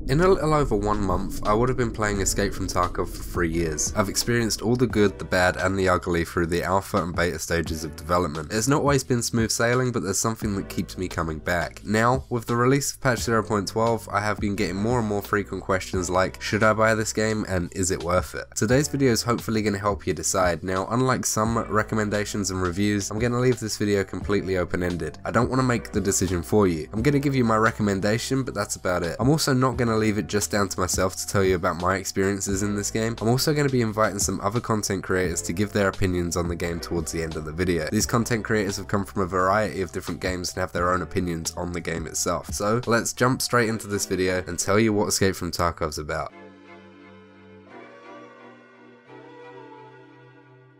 In a little over 1 month, I would have been playing Escape from Tarkov for 3 years. I've experienced all the good, the bad and the ugly through the alpha and beta stages of development. It's not always been smooth sailing, but there's something that keeps me coming back. Now, with the release of patch 0.12, I have been getting more and more frequent questions like, should I buy this game and is it worth it? Today's video is hopefully going to help you decide. Now, unlike some recommendations and reviews, I'm going to leave this video completely open-ended. I don't want to make the decision for you. I'm going to give you my recommendation, but that's about it. I'm also not going to leave it just down to myself to tell you about my experiences in this game. I'm also going to be inviting some other content creators to give their opinions on the game towards the end of the video. These content creators have come from a variety of different games and have their own opinions on the game itself. So let's jump straight into this video and tell you what Escape from Tarkov's about.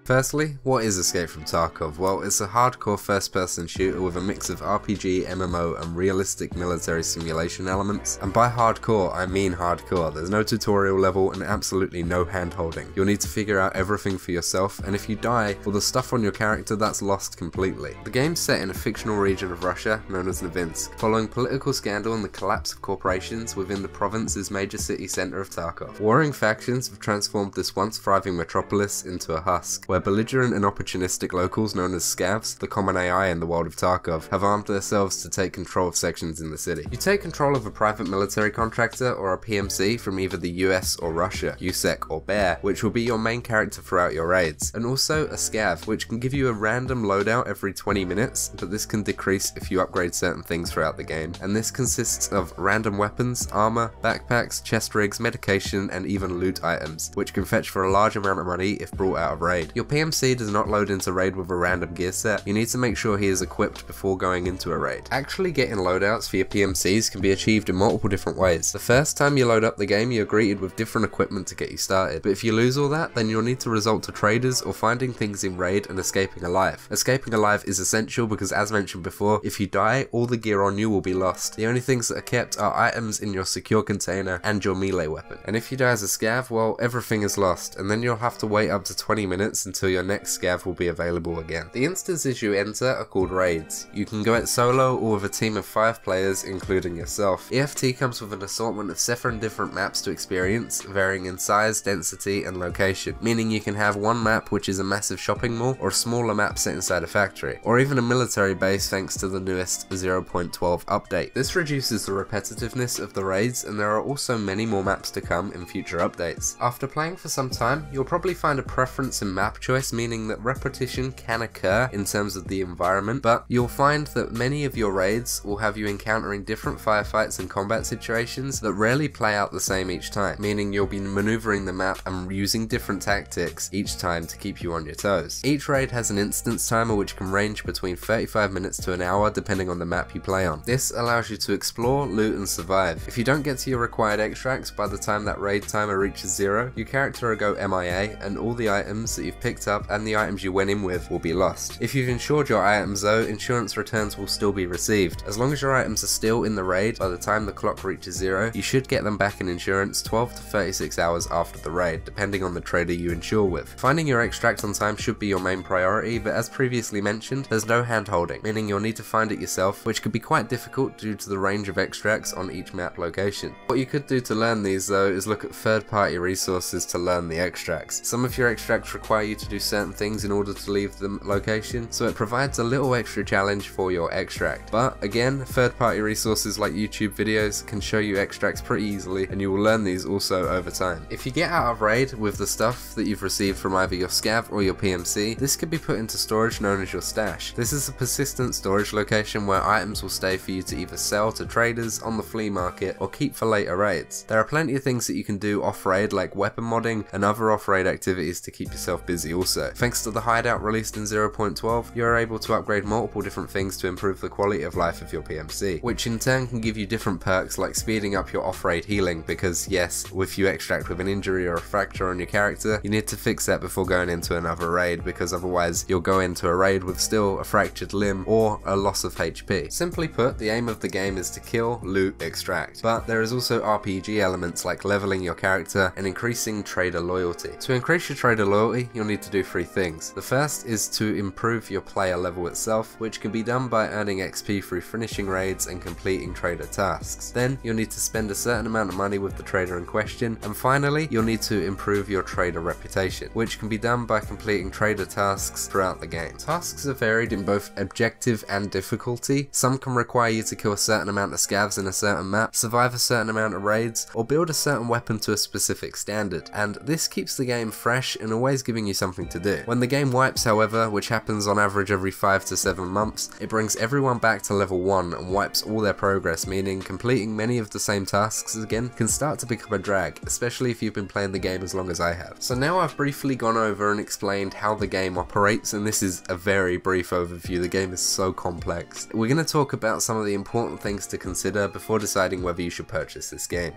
Firstly, what is Escape from Tarkov? Well, it's a hardcore first-person shooter with a mix of RPG, MMO and realistic military simulation elements. And by hardcore, I mean hardcore. There's no tutorial level and absolutely no hand-holding. You'll need to figure out everything for yourself, and if you die, well, the stuff on your character, that's lost completely. The game's set in a fictional region of Russia known as Vengence, following political scandal and the collapse of corporations within the province's major city centre of Tarkov. Warring factions have transformed this once thriving metropolis into a husk, where belligerent and opportunistic locals known as scavs, the common AI in the world of Tarkov, have armed themselves to take control of sections in the city. You take control of a private military contractor or a PMC from either the US or Russia, USEC or Bear, which will be your main character throughout your raids, and also a scav, which can give you a random loadout every 20 minutes, but this can decrease if you upgrade certain things throughout the game, and this consists of random weapons, armor, backpacks, chest rigs, medication, and even loot items, which can fetch for a large amount of money if brought out of raid. Your PMC does not load into raid with a random gear set. You need to make sure he is equipped before going into a raid. Actually getting loadouts for your PMCs can be achieved in multiple different ways. The first time you load up the game, you're greeted with different equipment to get you started, but if you lose all that, then you'll need to resort to traders or finding things in raid and escaping alive. Escaping alive is essential because, as mentioned before, if you die, all the gear on you will be lost. The only things that are kept are items in your secure container and your melee weapon. And if you die as a scav, well, everything is lost, and then you'll have to wait up to 20 minutes until your next scav will be available again. The instances you enter are called raids. You can go it solo or with a team of 5 players, including yourself. EFT comes with an assortment of 7 different maps to experience, varying in size, density and location, meaning you can have one map which is a massive shopping mall, or a smaller map set inside a factory, or even a military base thanks to the newest 0.12 update. This reduces the repetitiveness of the raids, and there are also many more maps to come in future updates. After playing for some time, you'll probably find a preference in map choice, meaning that repetition can occur in terms of the environment, but you'll find that many of your raids will have you encountering different firefights and combat situations that rarely play out the same each time, meaning you'll be maneuvering the map and using different tactics each time to keep you on your toes. Each raid has an instance timer which can range between 35 minutes to an hour depending on the map you play on. This allows you to explore, loot and survive. If you don't get to your required extracts by the time that raid timer reaches 0, your character will go MIA and all the items that you've picked up and the items you went in with will be lost. If you've insured your items though, insurance returns will still be received. As long as your items are still in the raid by the time the clock reaches 0, you should get them back in insurance 12 to 36 hours after the raid, depending on the trader you insure with. Finding your extract on time should be your main priority, but as previously mentioned, there's no hand holding, meaning you'll need to find it yourself, which could be quite difficult due to the range of extracts on each map location. What you could do to learn these though is look at third-party resources to learn the extracts. Some of your extracts require you to do certain things in order to leave the location, so it provides a little extra challenge for your extract. But again, third-party resources like YouTube videos can show you extracts pretty easily, and you will learn these also over time. If you get out of raid with the stuff that you've received from either your scav or your PMC, this can be put into storage known as your stash. This is a persistent storage location where items will stay for you to either sell to traders on the flea market or keep for later raids. There are plenty of things that you can do off raid like weapon modding and other off raid activities to keep yourself busy also. Thanks to the hideout released in 0.12, you're able to upgrade multiple different things to improve the quality of life of your PMC, which in turn can give you different perks like speeding up your off-raid healing, because yes, if you extract with an injury or a fracture on your character, you need to fix that before going into another raid, because otherwise you'll go into a raid with still a fractured limb or a loss of HP. Simply put, the aim of the game is to kill, loot, extract, but there is also RPG elements like leveling your character and increasing trader loyalty. To increase your trader loyalty, you'll need need to do 3 things. The first is to improve your player level itself, which can be done by earning XP through finishing raids and completing trader tasks. Then you'll need to spend a certain amount of money with the trader in question, and finally you'll need to improve your trader reputation, which can be done by completing trader tasks throughout the game. Tasks are varied in both objective and difficulty. Some can require you to kill a certain amount of scavs in a certain map, survive a certain amount of raids, or build a certain weapon to a specific standard, and this keeps the game fresh and always giving you something to do. When the game wipes, however, which happens on average every 5 to 7 months, it brings everyone back to level 1 and wipes all their progress, meaning completing many of the same tasks again can start to become a drag, especially if you've been playing the game as long as I have. So now I've briefly gone over and explained how the game operates, and this is a very brief overview. The game is so complex. We're going to talk about some of the important things to consider before deciding whether you should purchase this game.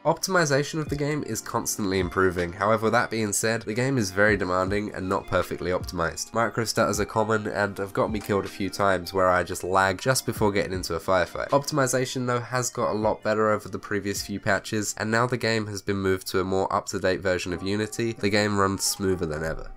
Optimization of the game is constantly improving. However, that being said, the game is very demanding and not perfectly optimized. Microstutters are common and have got me killed a few times where I just lag just before getting into a firefight. Optimization though has got a lot better over the previous few patches, and now the game has been moved to a more up-to-date version of Unity. The game runs smoother than ever.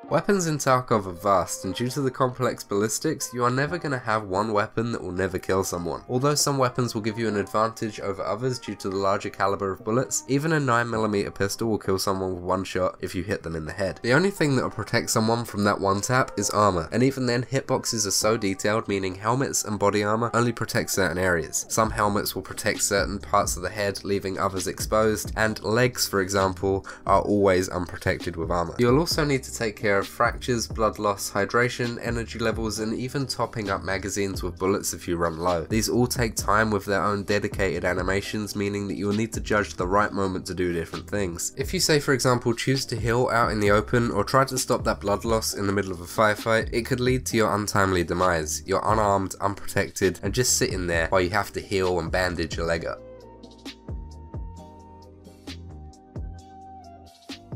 Weapons in Tarkov are vast, and due to the complex ballistics, you are never going to have one weapon that will never kill someone. Although some weapons will give you an advantage over others due to the larger caliber of bullets, even a 9mm pistol will kill someone with one shot if you hit them in the head. The only thing that will protect someone from that one tap is armor, and even then hitboxes are so detailed, meaning helmets and body armor only protect certain areas. Some helmets will protect certain parts of the head, leaving others exposed, and legs, for example, are always unprotected with armor. You'll also need to take care of fractures, blood loss, hydration, energy levels, and even topping up magazines with bullets if you run low. These all take time with their own dedicated animations, meaning that you will need to judge the right moment to do different things. If you say, for example, choose to heal out in the open or try to stop that blood loss in the middle of a firefight, it could lead to your untimely demise. You're unarmed, unprotected, and just sitting there while you have to heal and bandage your leg up.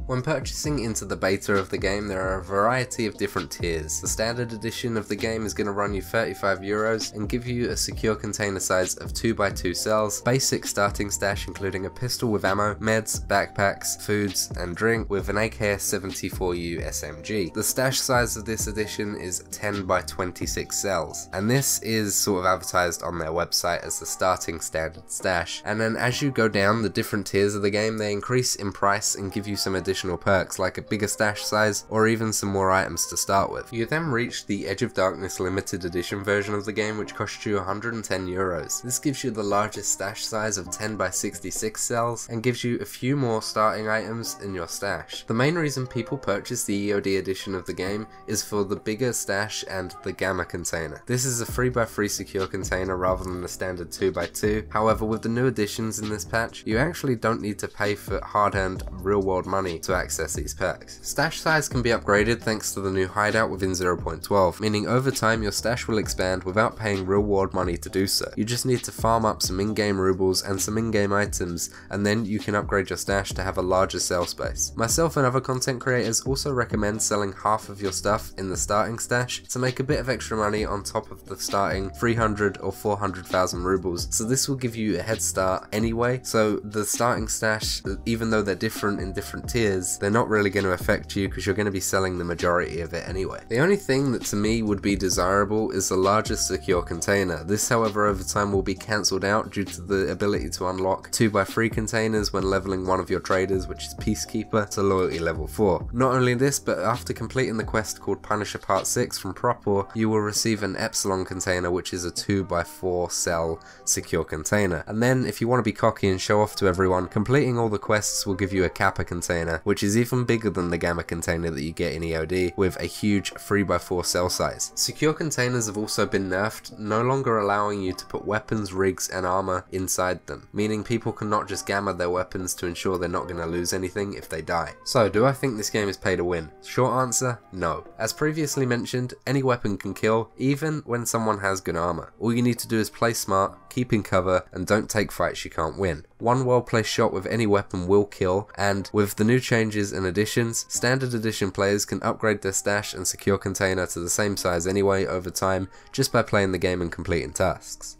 When purchasing into the beta of the game, there are a variety of different tiers. The standard edition of the game is going to run you €35 and give you a secure container size of 2x2 cells, basic starting stash including a pistol with ammo, meds, backpacks, foods, and drink with an AKS-74U SMG. The stash size of this edition is 10x26 cells, and this is sort of advertised on their website as the starting standard stash. And then as you go down the different tiers of the game, they increase in price and give you some additional perks like a bigger stash size or even some more items to start with. You then reach the Edge of Darkness limited edition version of the game, which costs you €110. This gives you the largest stash size of 10x66 cells and gives you a few more starting items in your stash. The main reason people purchase the EOD edition of the game is for the bigger stash and the Gamma container. This is a 3x3 secure container rather than the standard 2x2. However, with the new additions in this patch, you actually don't need to pay for hard-earned real-world money to access these perks. Stash size can be upgraded thanks to the new hideout within 0.12, meaning over time your stash will expand without paying real world money to do so. You just need to farm up some in-game rubles and some in-game items, and then you can upgrade your stash to have a larger cell space. Myself and other content creators also recommend selling half of your stuff in the starting stash to make a bit of extra money on top of the starting 300 or 400,000 rubles, so this will give you a head start anyway. So the starting stash, even though they're different in different tiers, they're not really going to affect you because you're going to be selling the majority of it anyway. The only thing that to me would be desirable is the largest secure container. This, however, over time will be cancelled out due to the ability to unlock 2x3 containers when leveling one of your traders, which is Peacekeeper, to loyalty level 4. Not only this, but after completing the quest called Punisher Part 6 from Propor, you will receive an Epsilon container, which is a 2x4 cell secure container. And then if you want to be cocky and show off to everyone, completing all the quests will give you a Kappa container, which is even bigger than the Gamma container that you get in EOD, with a huge 3x4 cell size. Secure containers have also been nerfed, no longer allowing you to put weapons, rigs, and armor inside them, meaning people can not just Gamma their weapons to ensure they're not going to lose anything if they die. So, do I think this game is pay to win? Short answer, no. As previously mentioned, any weapon can kill, even when someone has good armor. All you need to do is play smart, keep in cover, and don't take fights you can't win. One well-placed shot with any weapon will kill, and with the new changes and additions, standard edition players can upgrade their stash and secure container to the same size anyway over time just by playing the game and completing tasks.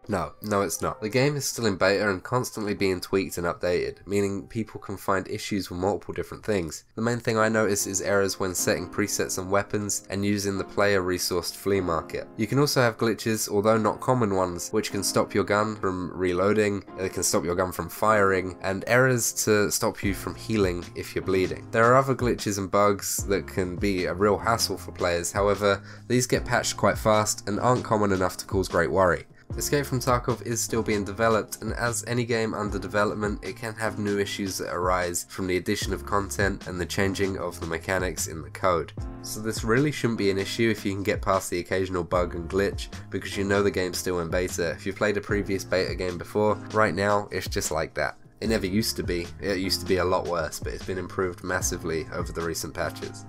No, it's not. The game is still in beta and constantly being tweaked and updated, meaning people can find issues with multiple different things. The main thing I notice is errors when setting presets on weapons and using the player resourced flea market. You can also have glitches, although not common ones, which can stop your gun from reloading, it can stop your gun from firing, and errors to stop you from healing if you're bleeding. There are other glitches and bugs that can be a real hassle for players, however, these get patched quite fast and aren't common enough to cause great worry. Escape from Tarkov is still being developed, and as any game under development, it can have new issues that arise from the addition of content and the changing of the mechanics in the code. So this really shouldn't be an issue if you can get past the occasional bug and glitch, because you know the game's still in beta. If you've played a previous beta game before, right now it's just like that. It never used to be. It used to be a lot worse, but it's been improved massively over the recent patches.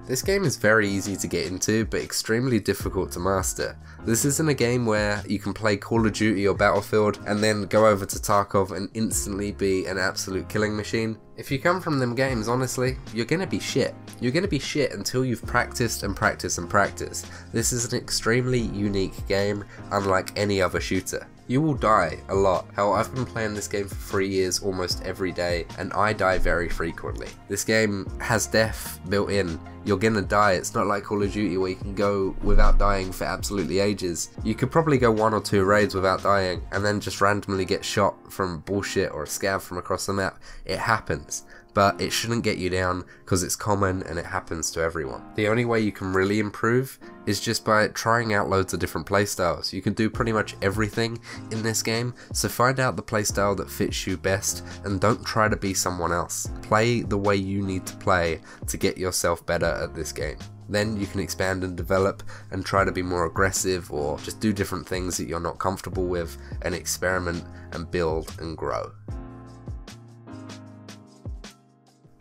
This game is very easy to get into, but extremely difficult to master. This isn't a game where you can play Call of Duty or Battlefield and then go over to Tarkov and instantly be an absolute killing machine. If you come from them games, honestly, you're gonna be shit. You're gonna be shit until you've practiced and practiced and practiced. This is an extremely unique game, unlike any other shooter. You will die a lot. Hell, I've been playing this game for 3 years almost every day, and I die very frequently. This game has death built in. You're gonna die. It's not like Call of Duty where you can go without dying for absolutely ages. You could probably go 1 or 2 raids without dying, and then just randomly get shot from bullshit or a scav from across the map. It happens. But it shouldn't get you down because it's common and it happens to everyone. The only way you can really improve is just by trying out loads of different playstyles. You can do pretty much everything in this game, so find out the playstyle that fits you best and don't try to be someone else. Play the way you need to play to get yourself better at this game. Then you can expand and develop and try to be more aggressive or just do different things that you're not comfortable with and experiment and build and grow.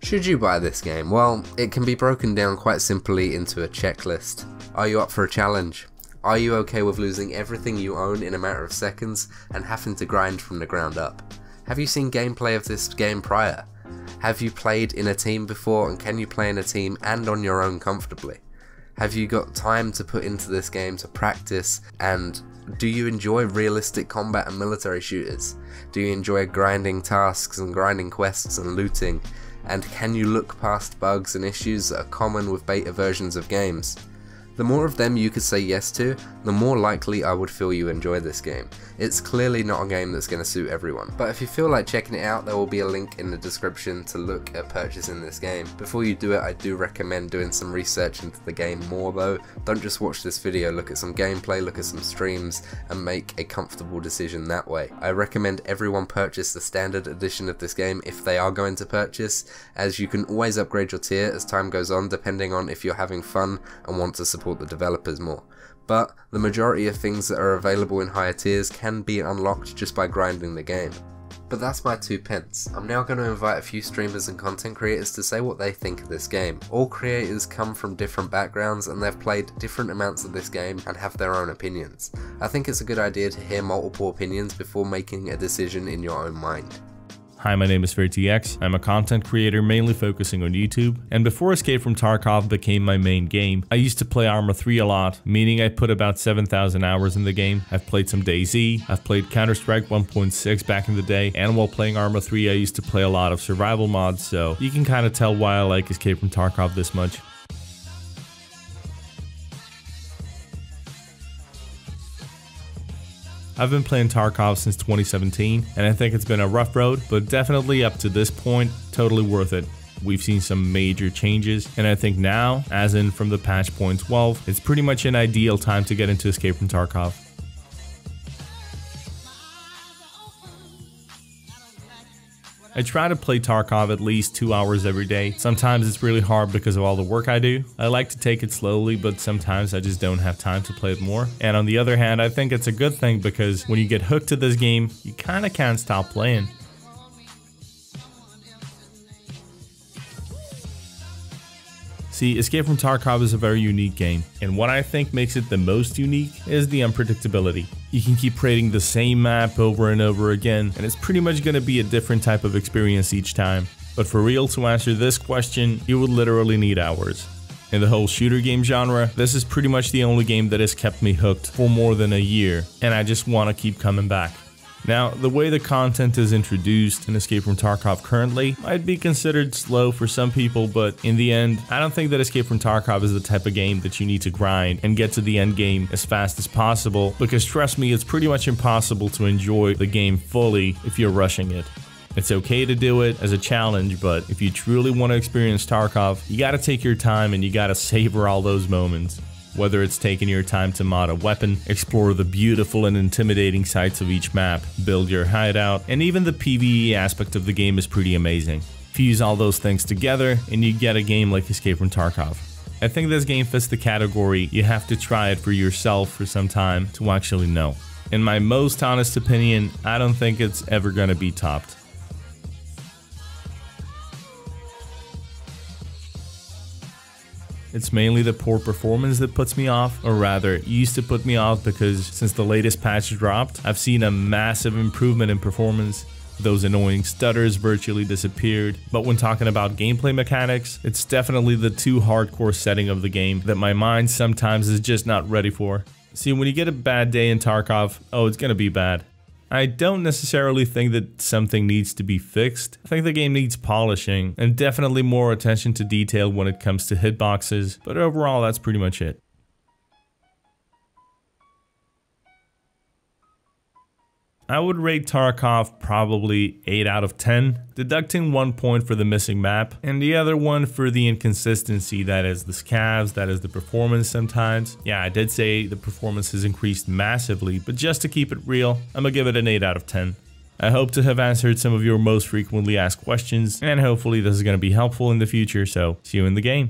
Should you buy this game? Well, it can be broken down quite simply into a checklist. Are you up for a challenge? Are you okay with losing everything you own in a matter of seconds and having to grind from the ground up? Have you seen gameplay of this game prior? Have you played in a team before, and can you play in a team and on your own comfortably? Have you got time to put into this game to practice, and do you enjoy realistic combat and military shooters? Do you enjoy grinding tasks and grinding quests and looting? And can you look past bugs and issues that are common with beta versions of games? The more of them you could say yes to, the more likely I would feel you enjoy this game. It's clearly not a game that's going to suit everyone, but if you feel like checking it out, there will be a link in the description to look at purchasing this game. Before you do it, I do recommend doing some research into the game more though. Don't just watch this video, look at some gameplay, look at some streams, and make a comfortable decision that way. I recommend everyone purchase the standard edition of this game if they are going to purchase, as you can always upgrade your tier as time goes on depending on if you're having fun and want to support the developers more. But the majority of things that are available in higher tiers can be unlocked just by grinding the game. But that's my 2 pence. I'm now going to invite a few streamers and content creators to say what they think of this game. All creators come from different backgrounds and they've played different amounts of this game and have their own opinions. I think it's a good idea to hear multiple opinions before making a decision in your own mind. Hi, my name is TARKOV'S. I'm a content creator mainly focusing on YouTube, and before Escape from Tarkov became my main game, I used to play Arma 3 a lot, meaning I put about 7,000 hours in the game. I've played some DayZ, I've played Counter-Strike 1.6 back in the day, and while playing Arma 3 I used to play a lot of survival mods, so you can kind of tell why I like Escape from Tarkov this much. I've been playing Tarkov since 2017, and I think it's been a rough road, but definitely up to this point, totally worth it. We've seen some major changes, and I think now, as in from the patch point 12, it's pretty much an ideal time to get into Escape from Tarkov. I try to play Tarkov at least 2 hours every day. Sometimes it's really hard because of all the work I do. I like to take it slowly, but sometimes I just don't have time to play it more. And on the other hand, I think it's a good thing because when you get hooked to this game, you kinda can't stop playing. See, Escape from Tarkov is a very unique game, and what I think makes it the most unique is the unpredictability. You can keep creating the same map over and over again, and it's pretty much going to be a different type of experience each time. But for real, to answer this question, you would literally need hours. In the whole shooter game genre, this is pretty much the only game that has kept me hooked for more than a year, and I just want to keep coming back. Now, the way the content is introduced in Escape from Tarkov currently might be considered slow for some people, but in the end, I don't think that Escape from Tarkov is the type of game that you need to grind and get to the end game as fast as possible, because trust me, it's pretty much impossible to enjoy the game fully if you're rushing it. It's okay to do it as a challenge, but if you truly want to experience Tarkov, you gotta take your time and you gotta savor all those moments. Whether it's taking your time to mod a weapon, explore the beautiful and intimidating sights of each map, build your hideout, and even the PvE aspect of the game is pretty amazing. Fuse all those things together and you get a game like Escape from Tarkov. I think this game fits the category you have to try it for yourself for some time to actually know. In my most honest opinion, I don't think it's ever gonna be topped. It's mainly the poor performance that puts me off, or rather, it used to put me off because since the latest patch dropped, I've seen a massive improvement in performance. Those annoying stutters virtually disappeared, but when talking about gameplay mechanics, it's definitely the too hardcore setting of the game that my mind sometimes is just not ready for. See, when you get a bad day in Tarkov, oh, it's gonna be bad. I don't necessarily think that something needs to be fixed. I think the game needs polishing and definitely more attention to detail when it comes to hitboxes, but overall that's pretty much it. I would rate Tarkov probably 8 out of 10, deducting 1 point for the missing map, and the other one for the inconsistency, that is the scavs, that is the performance sometimes. Yeah, I did say the performance has increased massively, but just to keep it real, I'm gonna give it an 8 out of 10. I hope to have answered some of your most frequently asked questions, and hopefully this is gonna be helpful in the future, so see you in the game.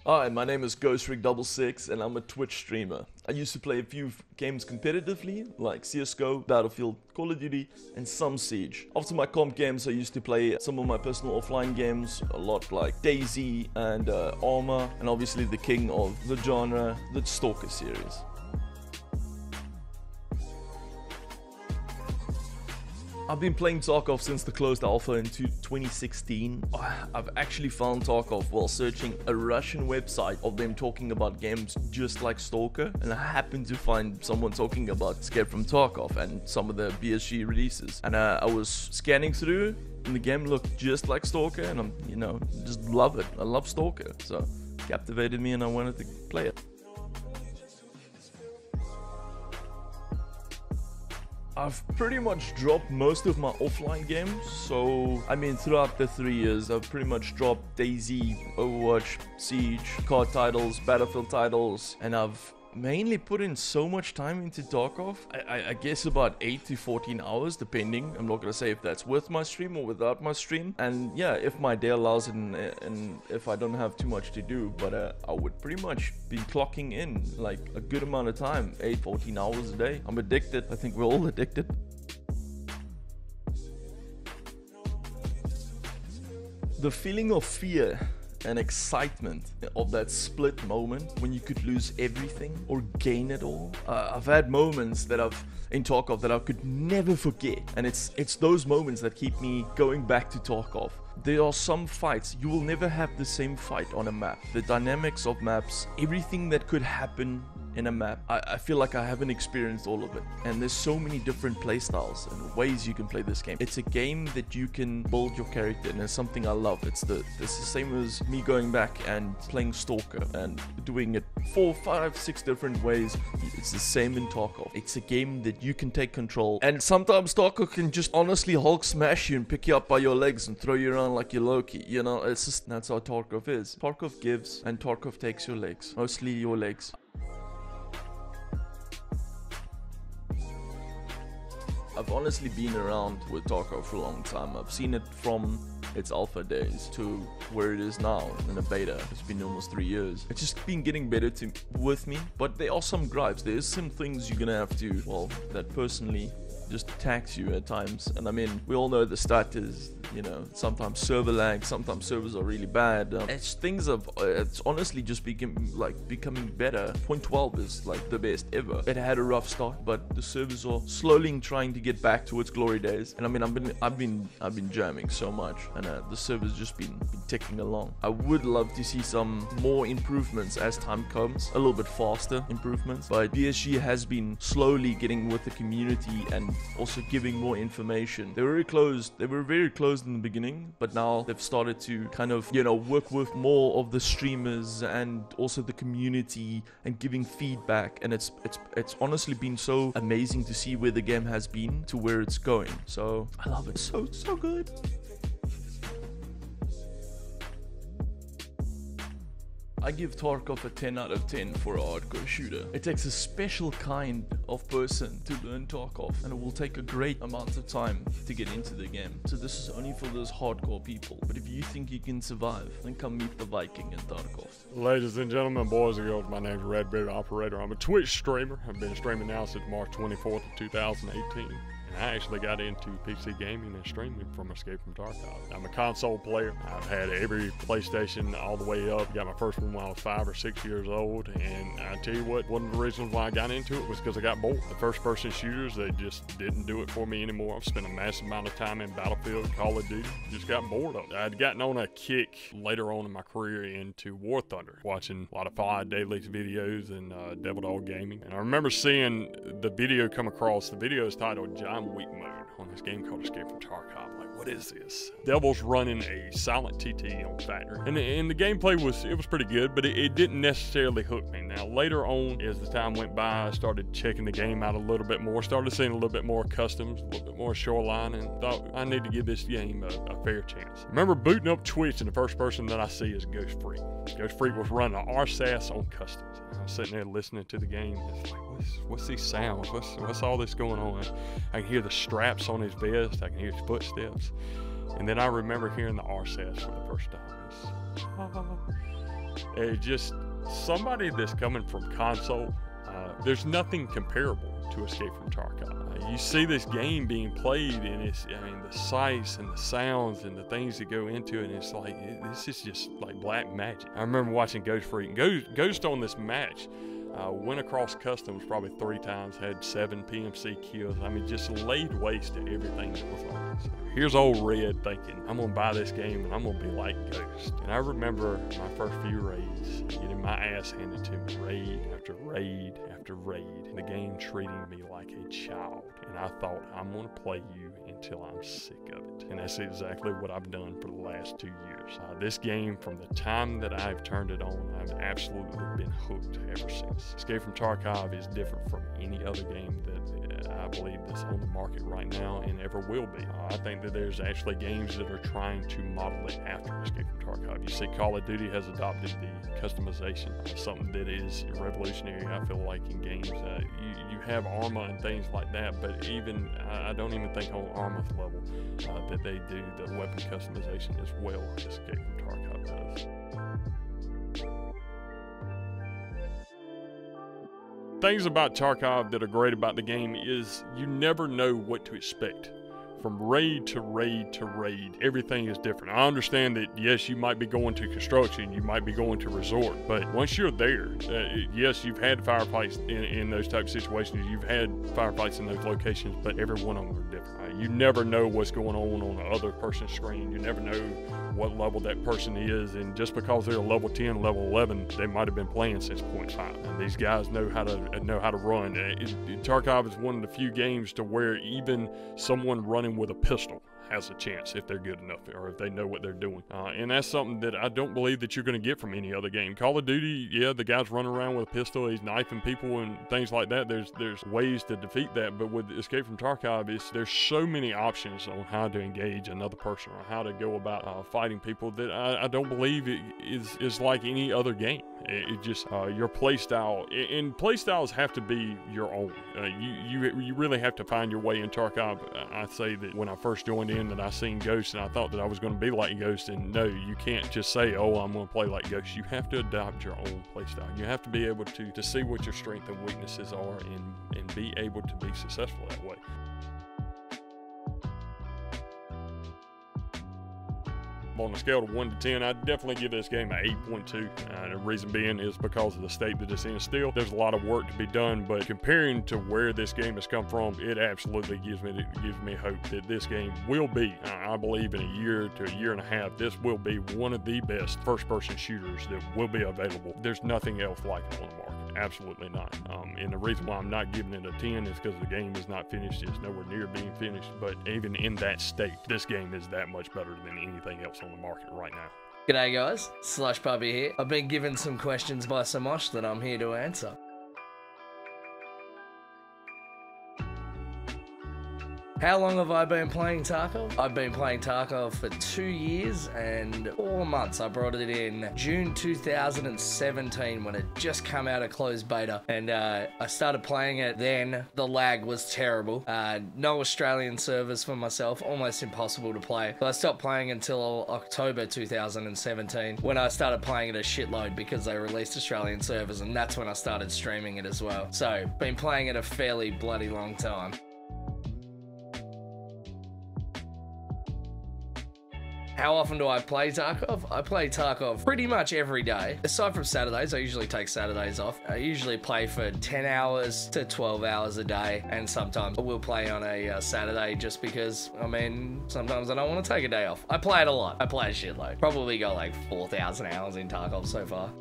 Hi, my name is GhostRig66 and I'm a Twitch streamer. I used to play a few games competitively, like CSGO, Battlefield, Call of Duty, and some Siege. After my comp games, I used to play some of my personal offline games, a lot like DayZ and Arma, and obviously the king of the genre, the Stalker series. I've been playing Tarkov since the closed alpha in 2016. I've actually found Tarkov while searching a Russian website of them talking about games just like Stalker, and I happened to find someone talking about Escape from Tarkov and some of the BSG releases. And I was scanning through, and the game looked just like Stalker, and I'm, just love it. I love Stalker, so it captivated me and I wanted to play it. I've pretty much dropped most of my offline games, so I mean throughout the 3 years I've pretty much dropped DayZ, Overwatch, Siege, COD titles, Battlefield titles, and I've mainly put in so much time into Tarkov. I guess about 8 to 14 hours depending. I'm not gonna say if that's with my stream or without my stream, and yeah, if my day allows it and if I don't have too much to do, but I would pretty much be clocking in like a good amount of time, 8-14 hours a day. I'm addicted. I think we're all addicted. The feeling of fear and excitement of that split moment when you could lose everything or gain it all. I've had moments that in Tarkov that I could never forget, and it's those moments that keep me going back to Tarkov. There are some fights, you will never have the same fight on a map. The dynamics of maps, everything that could happen in a map, I feel like I haven't experienced all of it. And there's so many different playstyles and ways you can play this game. It's a game that you can build your character, and it's something I love. It's the same as me going back and playing Stalker and doing it 4, 5, 6 different ways. It's the same in Tarkov. It's a game that you can take control, and sometimes Tarkov can just honestly Hulk smash you and pick you up by your legs and throw you around like you're Loki. It's just, that's how Tarkov is. Tarkov gives and Tarkov takes your legs, mostly your legs. I've honestly been around with Tarkov for a long time. I've seen it from its alpha days to where it is now in a beta. It's been almost 3 years. It's just been getting better with me, but there are some gripes. There's some things you're gonna have to, well, that personally just attacks you at times. And I mean, we all know the stat is, you know, sometimes server lag, sometimes servers are really bad. It's honestly just becoming better. 0.12 is like the best ever. It had a rough start, but the servers are slowly trying to get back to its glory days. And I mean, I've been jamming so much, and the server's just been ticking along. I would love to see some more improvements as time comes, a little bit faster improvements, but BSG has been slowly getting with the community and also giving more information. They were very closed in the beginning, but now they've started to kind of, you know, work with more of the streamers and also the community and giving feedback. And it's honestly been so amazing to see where the game has been to where it's going. So I love it. So good. I give Tarkov a 10 out of 10 for a hardcore shooter. It takes a special kind of person to learn Tarkov, and it will take a great amount of time to get into the game. So this is only for those hardcore people. But if you think you can survive, then come meet the Viking in Tarkov. Ladies and gentlemen, boys and girls, my name is REDBEARD Operator. I'm a Twitch streamer. I've been streaming now since March 24th of 2018. And I actually got into PC gaming and streaming from Escape from Tarkov. I'm a console player. I've had every PlayStation all the way up. Got my first one when I was 5 or 6 years old. And I tell you what, one of the reasons why I got into it was because I got bored. The first-person shooters, they just didn't do it for me anymore. I've spent a massive amount of time in Battlefield, Call of Duty. Just got bored of it. I'd gotten on a kick later on in my career into War Thunder, watching a lot of Fire Daily videos and Devil Dog Gaming. And I remember seeing the video come across. The video is titled John Weak Mode on this game called Escape from Tarkov. Like, what is this? Devil's running a silent TT on Factor, and the gameplay was pretty good, but it didn't necessarily hook me. Now later on, as the time went by, I started checking the game out a little bit more, started seeing a little bit more customs, a little bit more shoreline, and thought I need to give this game a fair chance. I remember booting up Twitch, and the first person that I see is Ghost Freak. Ghost Freak was running an RSAS on customs. I was sitting there listening to the game. It's like, what's these sounds? What's all this going on? I can hear the straps on his vest. I can hear his footsteps. And then I remember hearing the RSAS for the first time. It's just somebody that's coming from console. There's nothing comparable to Escape from Tarkov. You see this game being played, and the sights and the sounds and the things that go into it, and it's like, this is just like black magic. I remember watching Ghost Freak. Ghost on this match went across customs probably 3 times, had 7 PMC kills. I mean, just laid waste to everything that was on it. So here's old Red thinking, I'm gonna buy this game and I'm gonna be like Ghost. And I remember my first few raids, getting my ass handed to me, raid after raid after raid, and the game treating me like a child. And I thought, I'm gonna play you until I'm sick of it. And that's exactly what I've done for the last 2 years. This game, from the time that I've turned it on, I've absolutely been hooked ever since. Escape from Tarkov is different from any other game that I believe that's on the market right now and ever will be. I think that there's actually games that are trying to model it after Escape from Tarkov. You see Call of Duty has adopted the customization, something that is revolutionary, I feel like, in games. You have armor and things like that, but even I don't even think on armor level that they do the weapon customization as well as Escape from Tarkov does. Things about Tarkov that are great about the game is you never know what to expect. From raid to raid to raid, everything is different. I understand that, yes, you might be going to construction, you might be going to resort, but once you're there, yes, you've had firefights in those type of situations, you've had firefights in those locations, but every one of them are different. You never know what's going on the other person's screen. You never know what level that person is, and just because they're a level 10, level 11, they might have been playing since 0.5. And these guys know how to run. Tarkov is one of the few games to where even someone running with a pistol has a chance if they're good enough or if they know what they're doing. And that's something that I don't believe that you're going to get from any other game. Call of Duty, yeah, the guy's running around with a pistol, he's knifing people and things like that. There's ways to defeat that, but with Escape from Tarkov, there's so many options on how to engage another person or how to go about fighting people that I don't believe it is like any other game. It just your play style, and play styles have to be your own. You really have to find your way in Tarkov. I say that when I first joined went in that I seen Ghost and I thought that I was going to be like Ghost, and no, you can't just say, oh, I'm going to play like Ghost. You have to adopt your own playstyle. You have to be able to see what your strengths and weaknesses are and be able to be successful that way. On a scale of 1 to 10, I'd definitely give this game an 8.2. The reason being is because of the state that it's in. Still, there's a lot of work to be done, but comparing to where this game has come from, it absolutely gives me hope that this game will be, I believe in a year to a year and a half, this will be one of the best first-person shooters that will be available. There's nothing else like it on the market. Absolutely not. And the reason why I'm not giving it a 10 is because the game is not finished. It's nowhere near being finished. But even in that state, this game is that much better than anything else on the market right now. G'day guys, SLUSHPUPPY here. I've been given some questions by Samosh that I'm here to answer. How long have I been playing Tarkov? I've been playing Tarkov for 2 years and 4 months. I brought it in June 2017 when it just came out of closed beta, and I started playing it then. The lag was terrible. No Australian servers for myself, almost impossible to play. So I stopped playing until October 2017 when I started playing it a shitload because they released Australian servers, and that's when I started streaming it as well. So been playing it a fairly bloody long time. How often do I play Tarkov? I play Tarkov pretty much every day. Aside from Saturdays, I usually take Saturdays off. I usually play for 10 hours to 12 hours a day, and sometimes I will play on a Saturday just because, I mean, sometimes I don't want to take a day off. I play it a lot. I play a shitload. Probably got like 4,000 hours in Tarkov so far.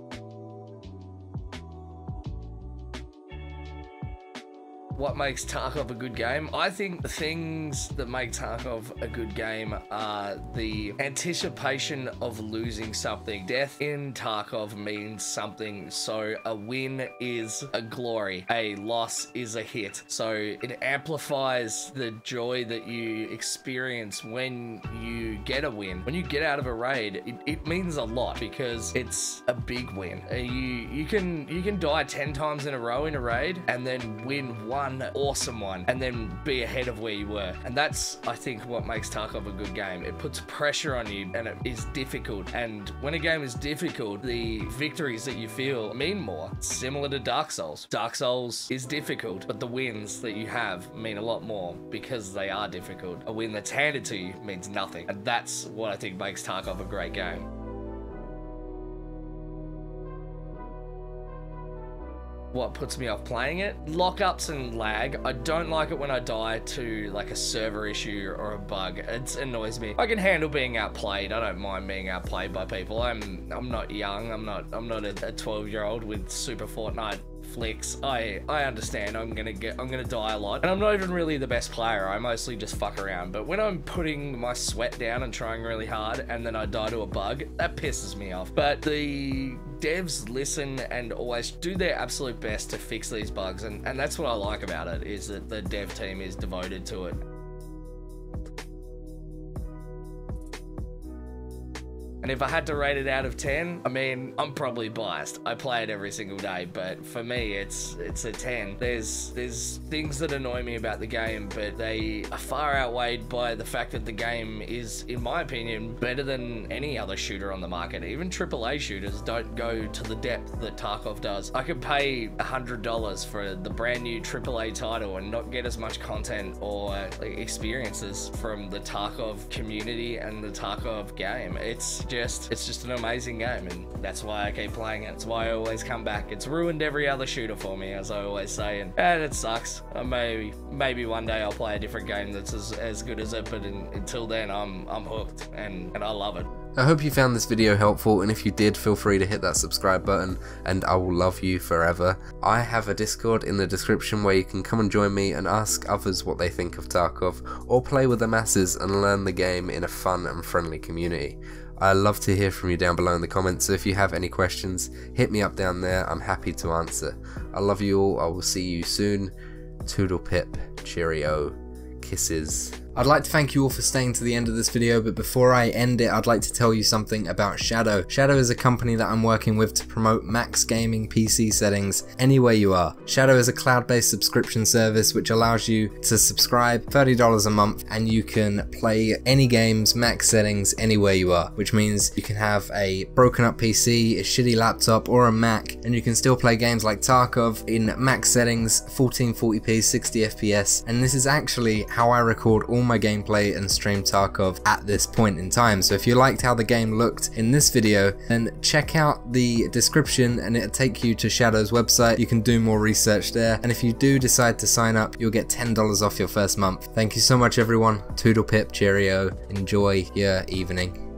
What makes Tarkov a good game? I think the things that make Tarkov a good game are the anticipation of losing something. Death in Tarkov means something, so a win is a glory, a loss is a hit. So it amplifies the joy that you experience when you get a win. When you get out of a raid, it means a lot because it's a big win. You can die 10 times in a row in a raid and then win one awesome one and then be ahead of where you were, and that's, I think, what makes Tarkov a good game. It puts pressure on you and it is difficult, and when a game is difficult, the victories that you feel mean more. It's similar to Dark Souls. Dark Souls is difficult, but the wins that you have mean a lot more because they are difficult. A win that's handed to you means nothing, and that's what I think makes Tarkov a great game. What puts me off playing it? Lockups and lag. I don't like it when I die to like a server issue or a bug. It annoys me. I can handle being outplayed. I don't mind being outplayed by people. I'm not young. I'm not a 12-year-old with super Fortnite flicks. I understand I'm gonna die a lot, and I'm not even really the best player. I mostly just fuck around. But when I'm putting my sweat down and trying really hard and then I die to a bug, that pisses me off. But the devs listen and always do their absolute best to fix these bugs, and that's what I like about it, is that the dev team is devoted to it. And if I had to rate it out of 10, I mean, I'm probably biased. I play it every single day, but for me, it's a 10. There's things that annoy me about the game, but they are far outweighed by the fact that the game is, in my opinion, better than any other shooter on the market. Even AAA shooters don't go to the depth that Tarkov does. I could pay $100 for the brand new AAA title and not get as much content or experiences from the Tarkov community and the Tarkov game. It's just an amazing game, and that's why I keep playing it. It's why I always come back. It's ruined every other shooter for me, as I always say, and it sucks. Maybe one day I'll play a different game that's as good as it, but until then, I'm hooked, and I love it. I hope you found this video helpful, and if you did, feel free to hit that subscribe button and I will love you forever. I have a Discord in the description where you can come and join me and ask others what they think of Tarkov, or play with the masses and learn the game in a fun and friendly community. I love to hear from you down below in the comments, so if you have any questions, hit me up down there. I'm happy to answer. I love you all. I will see you soon. Toodle pip, cheerio, kisses. I'd like to thank you all for staying to the end of this video, but before I end it, I'd like to tell you something about Shadow. Shadow is a company that I'm working with to promote max gaming PC settings anywhere you are. Shadow is a cloud-based subscription service which allows you to subscribe $30 a month and you can play any games max settings anywhere you are, which means you can have a broken up PC, a shitty laptop or a Mac, and you can still play games like Tarkov in max settings, 1440p 60 FPS, and this is actually how I record all my gameplay and stream Tarkov at this point in time. So if you liked how the game looked in this video, then check out the description and it'll take you to Shadow's website. You can do more research there, and if you do decide to sign up, you'll get $10 off your first month. Thank you so much everyone. Toodle pip, cheerio, enjoy your evening.